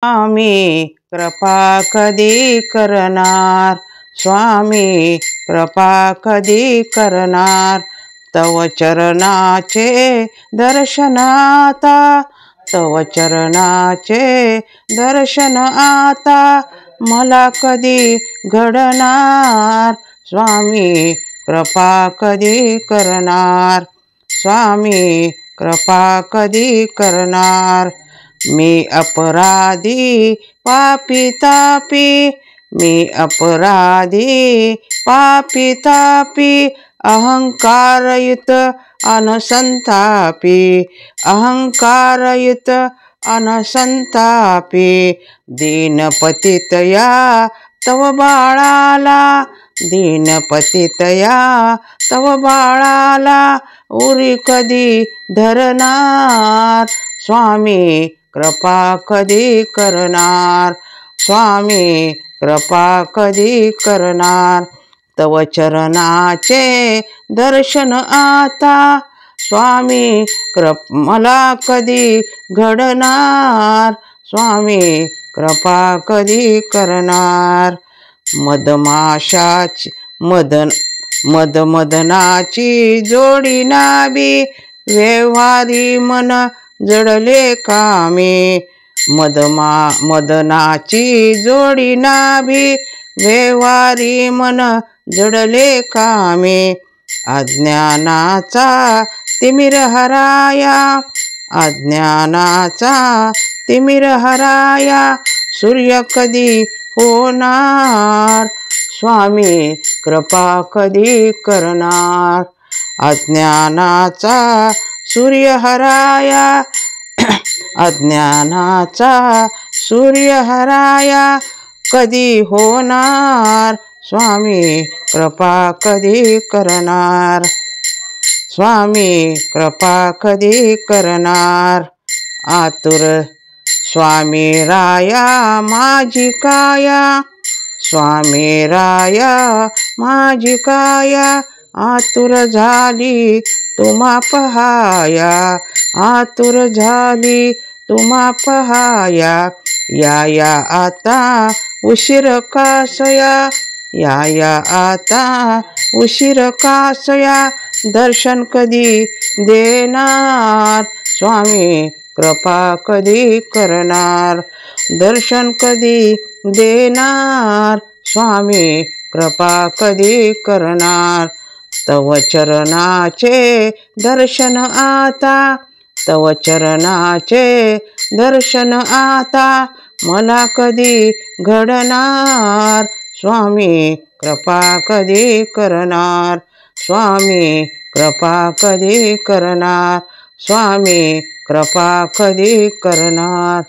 स्वामी कृपा कधी करणार, स्वामी कृपा कधी करणार, तव चरणाचे दर्शन आता, तव चरणाचे दर्शन आता मला कधी घडणार, स्वामी कृपा कधी करणार, स्वामी कृपा कधी करणार। मी अपराधी पापी तापी, मी अपराधी पापी तापी, अहंकारयुत अनसंतापी, अहंकारयुत अनसंतापी, दीनपतितया तव बाळाला, दीनपतितया तव बाळाला उरी कधी धरणार, स्वामी कृपा कधी करणार, स्वामी कृपा कधी करणार, तव चरणाचे दर्शन आता, स्वामी मला कधी घडणार, स्वामी कृपा कधी करणार। मदमाशाची मदनाची जोडी नाबी, व्यवहारी मन जडले कामे, मदनाची जोडी नाभी, व्यवहारी मन जडले कामे, अज्ञानाचा तिमिर हराया, अज्ञानाचा तिमिर हराया सूर्य कधी होणार, स्वामी कृपा कधी करणार, अज्ञानाचा सूर्य हराया, अज्ञानाचा सूर्य हराया कधी होणार, स्वामी कृपा कधी करणार, स्वामी कृपा कधी करणार। आतुर स्वामी राया माझी काया, स्वामी राया माझी काया आतुर झाली तुम्हा पहाया, आतुर झाली तुम्हा पहाया, या आता उशीर कासया, या आता उशीर कासया, दर्शन कधी देणार, स्वामी कृपा कधी करणार, दर्शन कधी देणार, स्वामी कृपा कधी करणार, तव चरणाचे दर्शन आता, तव चरणाचे दर्शन आता मला कधी घडणार, स्वामी कृपा कधी करणार, स्वामी कृपा कधी करणार, स्वामी कृपा कधी करणार।